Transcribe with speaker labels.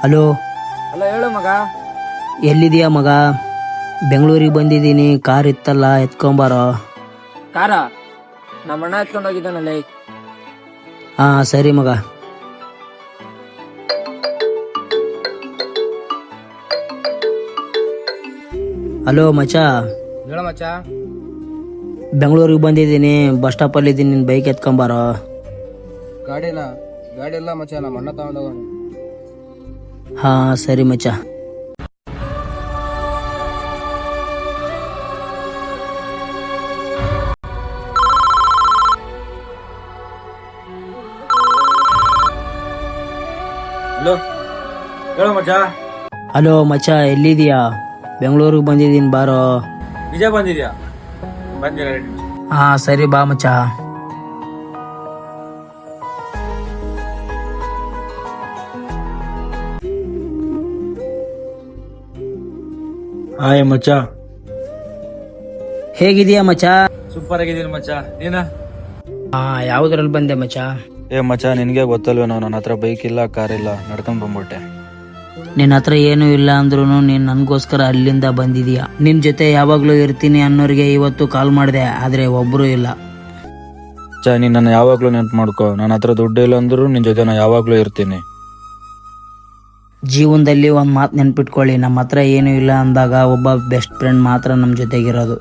Speaker 1: Hello,
Speaker 2: ಅಲ್ಲ ಹೇಳು ಮಗ.
Speaker 1: ಎಲ್ಲಿದೀಯಾ ಮಗ? ಬೆಂಗಳೂರಿಗೆ ಬಂದಿದ್ದೀನಿ, ಕಾರ್ ಇತ್ತಲ್ಲ ಎತ್ಕೊಂಬಾರೋ.
Speaker 2: ಕಾರ ನಮ್ಮ ಅಣ್ಣ ಎತ್ಕೊಂಡು ಹೋಗಿದ್ದಾನಲ್ಲಿ.
Speaker 1: ಹಾ ಸರಿ ಮಗ. ಹಲೋ ಮಚ್ಚ,
Speaker 2: ಹೇಳ ಮಚ್ಚ.
Speaker 1: ಬೆಂಗಳೂರಿಗೆ ಬಂದಿದ್ದೀನಿ, ಬಸ್ ಸ್ಟಾಪಲ್ಲಿ ಇದ್ದೀನಿ, ನಿನ್ನ ಬೈಕ್ ಎತ್ಕೊಂಬಾರೋ.
Speaker 2: ಗಾಡಿ ಎಲ್ಲ ಮಚ್ಚ, ನಮ್ಮ ಅಣ್ಣ ತಗೊಂಡೋಗೋಣ.
Speaker 1: ಹಾ ಸರಿ ಮಚ್ಚ.
Speaker 2: ಹಲೋ ಹೇಳು ಮಚ್ಚ.
Speaker 1: ಹಲೋ ಮಚ್ಚ, ಎಲ್ಲಿದೀಯಾ? ಬೆಂಗಳೂರಿಗೆ ಬಂದಿದ್ದೀನಿ, ಬಾರೋ.
Speaker 2: ನಿಜ ಬಂದಿದ್ಯಾ? ಬಂದಿರ.
Speaker 1: ಹಾ ಸರಿ ಬಾ ಮಚ್ಚ.
Speaker 2: ಹಾಯ್ ಮಚ್ಚ.
Speaker 1: ಹೇಗಿದೀಯಾ ಮಚ್ಚ?
Speaker 2: ಸೂಪರ್ ಆಗಿದ್ದೀನಿ ಮಚ್ಚ. ನೀನ?
Speaker 1: ಹಾ, ಯಾವುದ್ರಲ್ಲಿ ಬಂದೆ ಮಚ್ಚ?
Speaker 3: ಮಚ್ಚ, ನಿನಗೆ ಗೊತ್ತಲ್ವೇನೋ, ನನ್ನ ಹತ್ರ ಬೈಕ್ ಇಲ್ಲ, ಕಾರ್ ಇಲ್ಲ, ನಡ್ಕೊಂಡ್ ಬಂದ್ಬಿಟ್ಟೆ.
Speaker 1: ನಿನ್ನ ಹತ್ರ ಏನೂ ಇಲ್ಲ ಅಂದ್ರೂ ನೀನು ನನಗೋಸ್ಕರ ಅಲ್ಲಿಂದ ಬಂದಿದೀಯ. ನಿನ್ನ ಜೊತೆ ಯಾವಾಗಲೂ ಇರ್ತೀನಿ ಅನ್ನೋರಿಗೆ ಇವತ್ತು ಕಾಲ್ ಮಾಡಿದೆ, ಆದರೆ ಒಬ್ಬರೂ ಇಲ್ಲ.
Speaker 3: ನೀನು ನನ್ನ ಯಾವಾಗಲೂ ನೆನ್ಪು ಮಾಡ್ಕೋ. ನನ್ನ ಹತ್ರ ದುಡ್ಡು ಇಲ್ಲ ಅಂದ್ರೂ ನಿನ್ನ ಜೊತೆ ನಾನು ಯಾವಾಗಲೂ ಇರ್ತೀನಿ.
Speaker 1: ಜೀವನದಲ್ಲಿ ಒಂದು ಮಾತು ನೆನ್ಪಿಟ್ಕೊಳ್ಳಿ, ನಮ್ಮ ಹತ್ರ ಏನೂ ಇಲ್ಲ ಅಂದಾಗ ಒಬ್ಬ ಬೆಸ್ಟ್ ಫ್ರೆಂಡ್ ಮಾತ್ರ ನಮ್ಮ ಜೊತೆಗಿರೋದು.